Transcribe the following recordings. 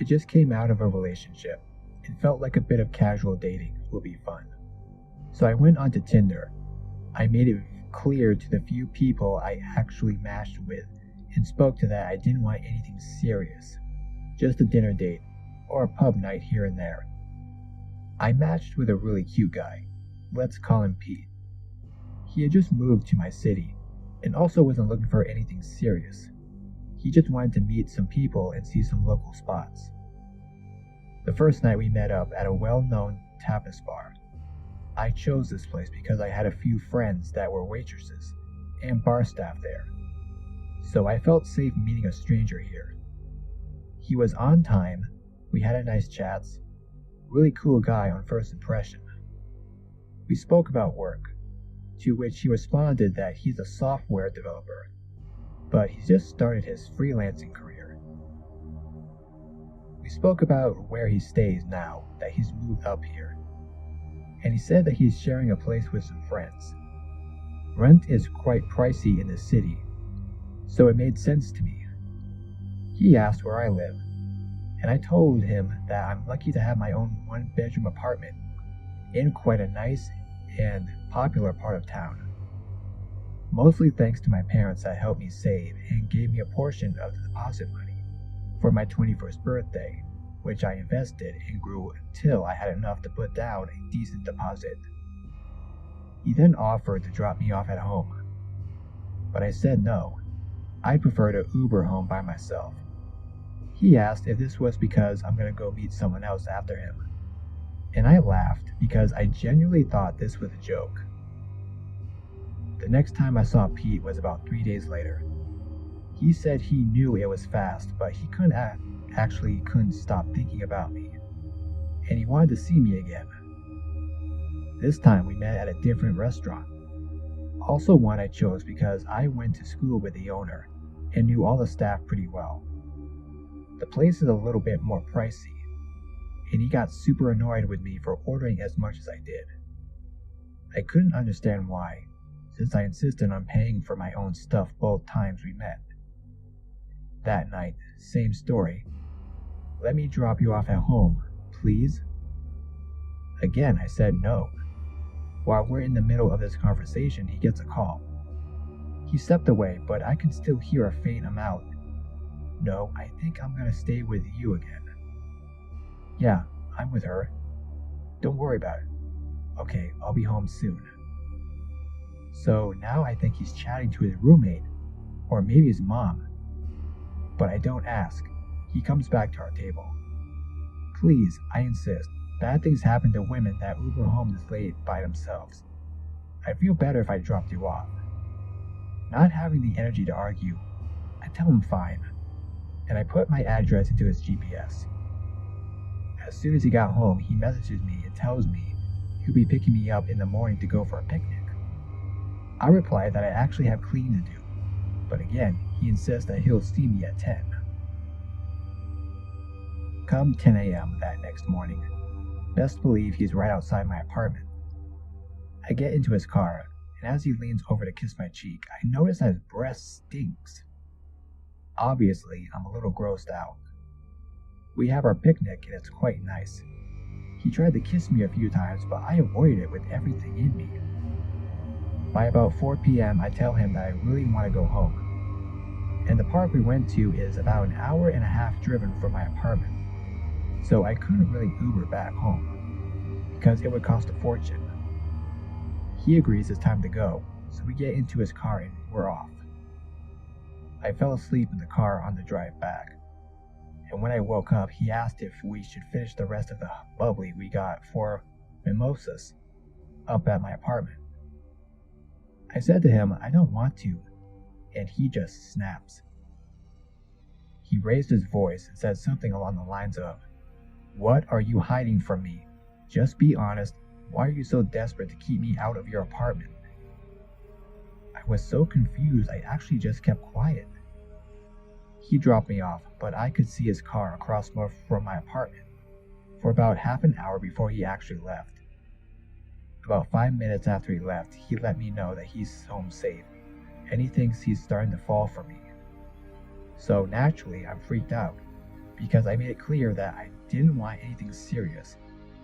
just came out of a relationship and felt like a bit of casual dating would be fun. So I went onto Tinder. I made it clear to the few people I actually matched with and spoke to that I didn't want anything serious, just a dinner date or a pub night here and there. I matched with a really cute guy. Let's call him Pete. He had just moved to my city and also wasn't looking for anything serious. He just wanted to meet some people and see some local spots. The first night we met up at a well-known tapas bar. I chose this place because I had a few friends that were waitresses and bar staff there, so I felt safe meeting a stranger here. He was on time, we had a nice chats, really cool guy on first impression. We spoke about work, to which he responded that he's a software developer, but he's just started his freelancing career. We spoke about where he stays now that he's moved up here, and he said that he's sharing a place with some friends. Rent is quite pricey in the city, so it made sense to me. He asked where I live, and I told him that I'm lucky to have my own one-bedroom apartment in quite a nice and popular part of town. Mostly thanks to my parents that helped me save and gave me a portion of the deposit money for my 21st birthday, which I invested and grew until I had enough to put down a decent deposit. He then offered to drop me off at home, but I said no. I'd prefer to Uber home by myself. He asked if this was because I'm going to go meet someone else after him, and I laughed because I genuinely thought this was a joke. The next time I saw Pete was about 3 days later. He said he knew it was fast, but he couldn't stop thinking about me, and he wanted to see me again. This time we met at a different restaurant, also one I chose because I went to school with the owner and knew all the staff pretty well. The place is a little bit more pricey, and he got super annoyed with me for ordering as much as I did. I couldn't understand why, since I insisted on paying for my own stuff both times we met. That night, same story. Let me drop you off at home, please? Again, I said no. While we're in the middle of this conversation, he gets a call. He stepped away, but I can still hear a faint amount. No, I think I'm gonna stay with you again. Yeah, I'm with her. Don't worry about it. Okay, I'll be home soon. So now I think he's chatting to his roommate, or maybe his mom. But I don't ask. He comes back to our table. Please, I insist. Bad things happen to women that Uber home this late by themselves. I'd feel better if I dropped you off. Not having the energy to argue, I tell him fine, and I put my address into his GPS. As soon as he got home, he messages me and tells me he'll be picking me up in the morning to go for a picnic. I reply that I actually have cleaning to do, but again, he insists that he'll see me at 10. Come 10 a.m. that next morning, best believe he's right outside my apartment. I get into his car, and as he leans over to kiss my cheek, I notice that his breath stinks. Obviously, I'm a little grossed out. We have our picnic and it's quite nice. He tried to kiss me a few times, but I avoided it with everything in me. By about 4 p.m., I tell him that I really want to go home. And the park we went to is about an hour and a half driven from my apartment, so I couldn't really Uber back home, because it would cost a fortune. He agrees it's time to go, so we get into his car and we're off. I fell asleep in the car on the drive back, and when I woke up, he asked if we should finish the rest of the bubbly we got for mimosas up at my apartment. I said to him I don't want to, and he just snaps. He raised his voice and said something along the lines of, "What are you hiding from me? Just be honest. Why are you so desperate to keep me out of your apartment?" I was so confused I actually just kept quiet. He dropped me off, but I could see his car across from my apartment for about half an hour before he actually left. About 5 minutes after he left, he let me know that he's home safe, and he thinks he's starting to fall for me. So naturally, I'm freaked out. because I made it clear that I didn't want anything serious,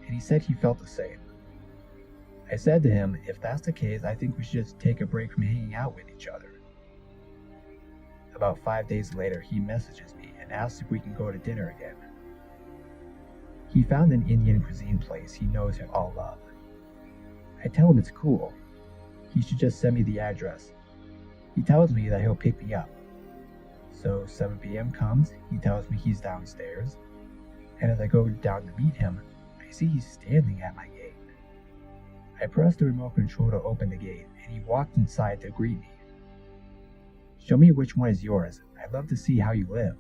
and he said he felt the same. I said to him, if that's the case, I think we should just take a break from hanging out with each other. About 5 days later, he messages me and asks if we can go to dinner again. He found an Indian cuisine place he knows I'll love. I tell him it's cool. He should just send me the address. He tells me that he'll pick me up. So 7 p.m. comes, he tells me he's downstairs, and as I go down to meet him, I see he's standing at my gate. I press the remote control to open the gate, and he walked inside to greet me. Show me which one is yours. I'd love to see how you live.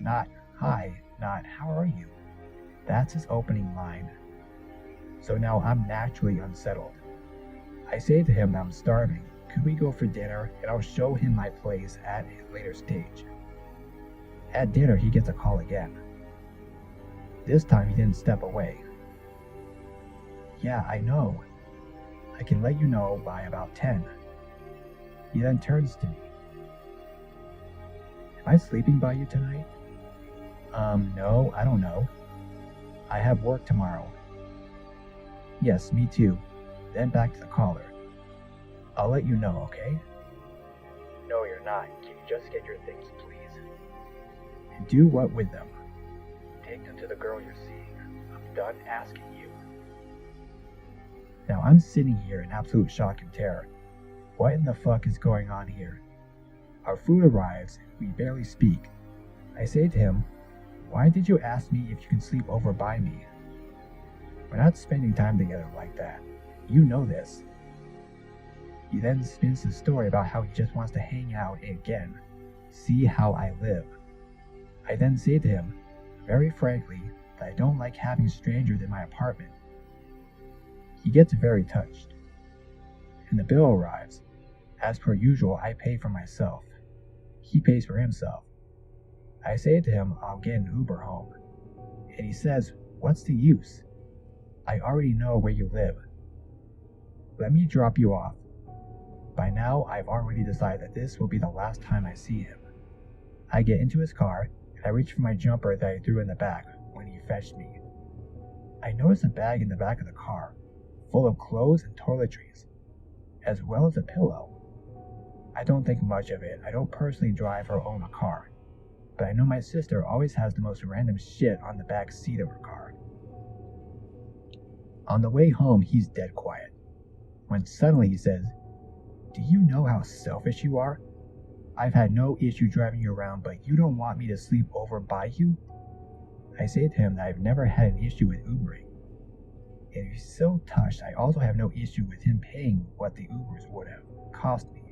Not, hi, not, how are you? That's his opening line. So now I'm naturally unsettled. I say to him that I'm starving. Could we go for dinner, and I'll show him my place at a later stage. At dinner, he gets a call again. This time he didn't step away. Yeah, I know. I can let you know by about 10. He then turns to me. Am I sleeping by you tonight? No, I don't know. I have work tomorrow. Yes, me too. Then back to the caller. I'll let you know, okay? No, you're not. Can you just get your things, please? And do what with them? Take them to the girl you're seeing. I'm done asking you. Now I'm sitting here in absolute shock and terror. What in the fuck is going on here? Our food arrives, we barely speak. I say to him, why did you ask me if you can sleep over by me? We're not spending time together like that. You know this. He then spins the story about how he just wants to hang out again, see how I live. I then say to him, very frankly, that I don't like having strangers in my apartment. He gets very touched. And the bill arrives. As per usual, I pay for myself. He pays for himself. I say to him I'll get an Uber home. And he says, what's the use? I already know where you live. Let me drop you off. By now, I've already decided that this will be the last time I see him. I get into his car, and I reach for my jumper that I threw in the back when he fetched me. I notice a bag in the back of the car, full of clothes and toiletries, as well as a pillow. I don't think much of it. I don't personally drive or own a car, but I know my sister always has the most random shit on the back seat of her car. On the way home, he's dead quiet, when suddenly he says, do you know how selfish you are? I've had no issue driving you around, but you don't want me to sleep over by you? I say to him that I've never had an issue with Ubering. And if he's so touched, I also have no issue with him paying what the Ubers would have cost me.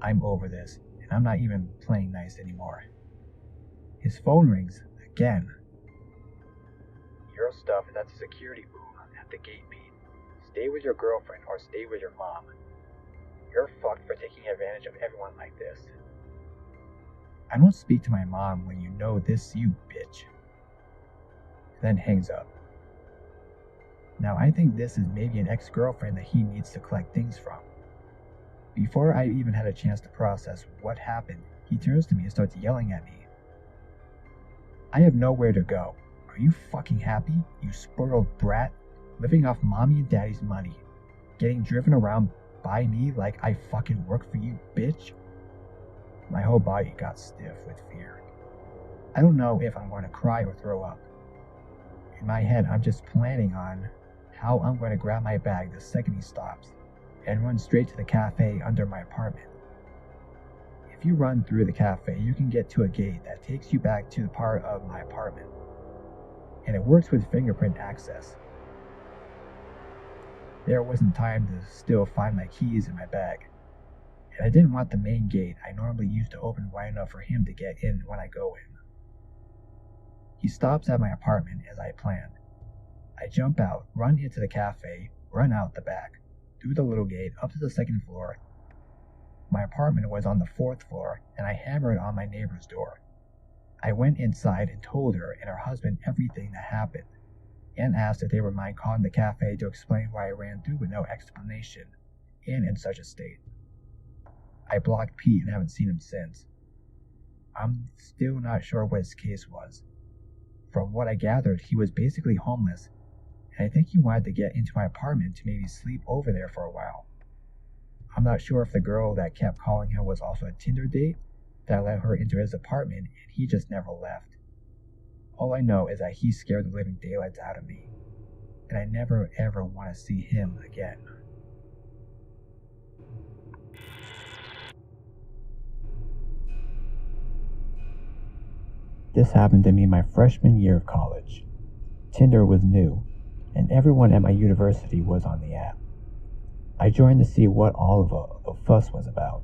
I'm over this, and I'm not even playing nice anymore. His phone rings again. Your stuff is at the security booth at the gate, Pete. Stay with your girlfriend or stay with your mom. You're fucked for taking advantage of everyone like this. I don't speak to my mom when you know this, you bitch. Then hangs up. Now I think this is maybe an ex-girlfriend that he needs to collect things from. Before I even had a chance to process what happened, he turns to me and starts yelling at me. I have nowhere to go. Are you fucking happy, you spoiled brat? Living off mommy and daddy's money. Getting driven around by me like I fucking work for you, bitch? My whole body got stiff with fear. I don't know if I'm going to cry or throw up. In my head, I'm just planning on how I'm going to grab my bag the second he stops and run straight to the cafe under my apartment. If you run through the cafe, you can get to a gate that takes you back to the part of my apartment. And it works with fingerprint access. There wasn't time to still find my keys in my bag, and I didn't want the main gate I normally use to open wide enough for him to get in when I go in. He stops at my apartment as I planned. I jump out, run into the cafe, run out the back, through the little gate, up to the second floor. My apartment was on the 4th floor, and I hammered on my neighbor's door. I went inside and told her and her husband everything that happened, and asked if they would mind calling the cafe to explain why I ran through with no explanation, and in such a state. I blocked Pete and haven't seen him since. I'm still not sure what his case was. From what I gathered, he was basically homeless, and I think he wanted to get into my apartment to maybe sleep over there for a while. I'm not sure if the girl that kept calling him was also a Tinder date that let her into his apartment and he just never left. All I know is that he scared the living daylights out of me, and I never ever want to see him again. This happened to me my freshman year of college. Tinder was new, and everyone at my university was on the app. I joined to see what all of the fuss was about.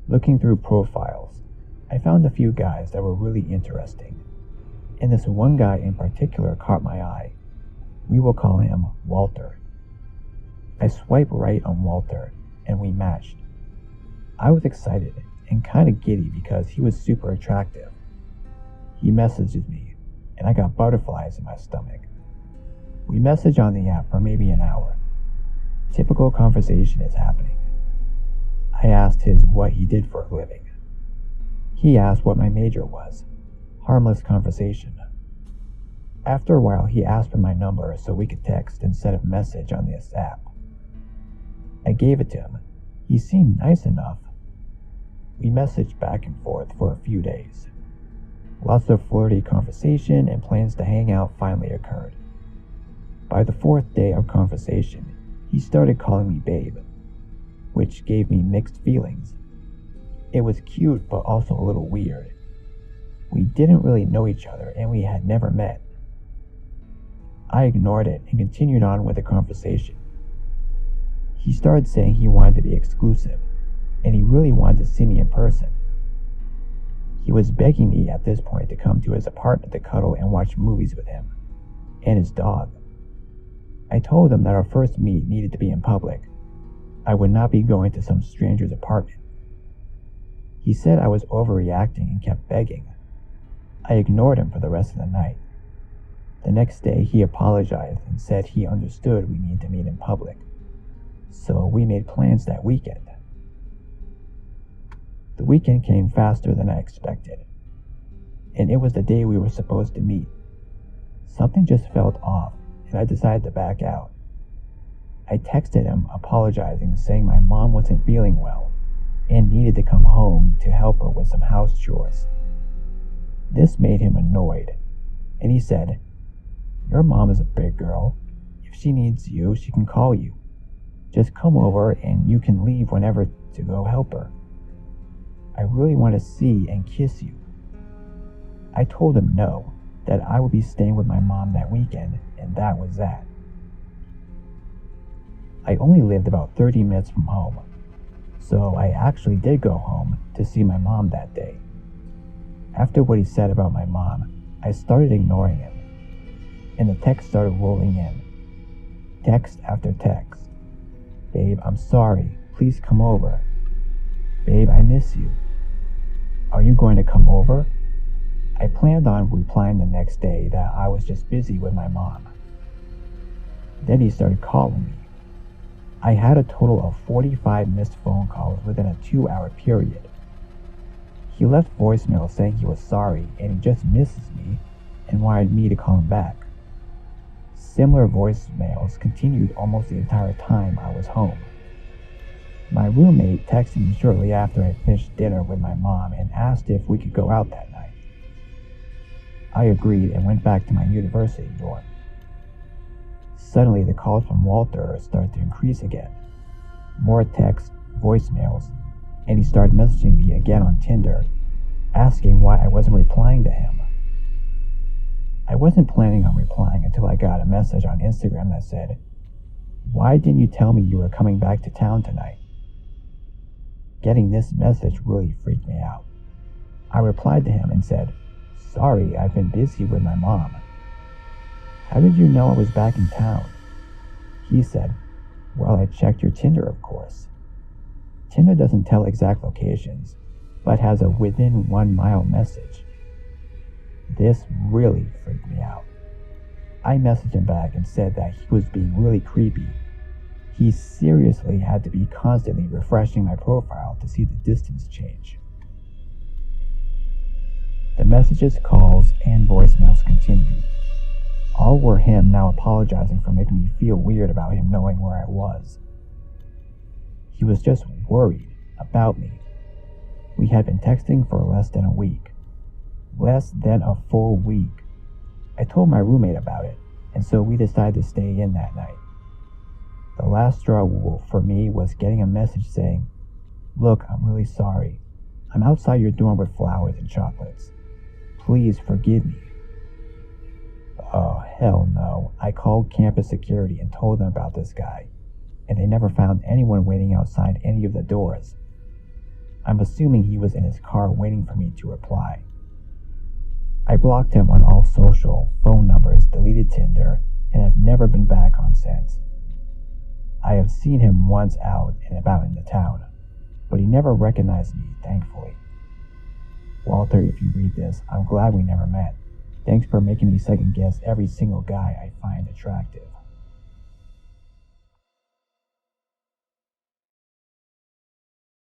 Looking through profiles, I found a few guys that were really interesting, and this one guy in particular caught my eye. We will call him Walter. I swiped right on Walter, and we matched. I was excited and kind of giddy because he was super attractive. He messaged me, and I got butterflies in my stomach. We messaged on the app for maybe an hour. Typical conversation is happening. I asked what he did for a living. He asked what my major was. Harmless conversation. After a while, he asked for my number so we could text instead of message on this app. I gave it to him. He seemed nice enough. We messaged back and forth for a few days. Lots of flirty conversation and plans to hang out finally occurred. By the fourth day of conversation, he started calling me babe, which gave me mixed feelings. It was cute but also a little weird. We didn't really know each other and we had never met. I ignored it and continued on with the conversation. He started saying he wanted to be exclusive, and he really wanted to see me in person. He was begging me at this point to come to his apartment to cuddle and watch movies with him, and his dog. I told him that our first meet needed to be in public. I would not be going to some stranger's apartment. He said I was overreacting and kept begging. I ignored him for the rest of the night. The next day, he apologized and said he understood we needed to meet in public. So we made plans that weekend. The weekend came faster than I expected, and it was the day we were supposed to meet. Something just felt off, and I decided to back out. I texted him apologizing, saying my mom wasn't feeling well and needed to come home to help her with some house chores. This made him annoyed, and he said, "Your mom is a big girl. If she needs you, she can call you. Just come over and you can leave whenever to go help her. I really want to see and kiss you." I told him no, that I would be staying with my mom that weekend, and that was that. I only lived about 30 minutes from home, so I actually did go home to see my mom that day. After what he said about my mom, I started ignoring him, and the text started rolling in. Text after text. "Babe, I'm sorry. Please come over. Babe, I miss you. Are you going to come over?" I planned on replying the next day that I was just busy with my mom. Then he started calling me. I had a total of 45 missed phone calls within a 2-hour period. He left voicemail saying he was sorry and he just misses me and wanted me to call him back. Similar voicemails continued almost the entire time I was home. My roommate texted me shortly after I finished dinner with my mom and asked if we could go out that night. I agreed and went back to my university dorm. Suddenly, the calls from Walter started to increase again. More texts, voicemails, and he started messaging me again on Tinder, asking why I wasn't replying to him. I wasn't planning on replying until I got a message on Instagram that said, "Why didn't you tell me you were coming back to town tonight?" Getting this message really freaked me out. I replied to him and said, "Sorry, I've been busy with my mom." "How did you know I was back in town?" He said, "Well, I checked your Tinder, of course." Tinder doesn't tell exact locations, but has a within 1 mile message. This really freaked me out. I messaged him back and said that he was being really creepy. He seriously had to be constantly refreshing my profile to see the distance change. The messages, calls, and voicemails continued. All were him now apologizing for making me feel weird about him knowing where I was. He was just worried about me. We had been texting for less than a week. Less than a full week. I told my roommate about it, and so we decided to stay in that night. The last straw for me was getting a message saying, "Look, I'm really sorry. I'm outside your dorm with flowers and chocolates. Please forgive me." Oh, hell no. I called campus security and told them about this guy, and they never found anyone waiting outside any of the doors. I'm assuming he was in his car waiting for me to reply. I blocked him on all social, phone numbers, deleted Tinder, and have never been back on since. I have seen him once out and about in the town, but he never recognized me, thankfully. Walter, if you read this, I'm glad we never met. Thanks for making me second guess every single guy I find attractive.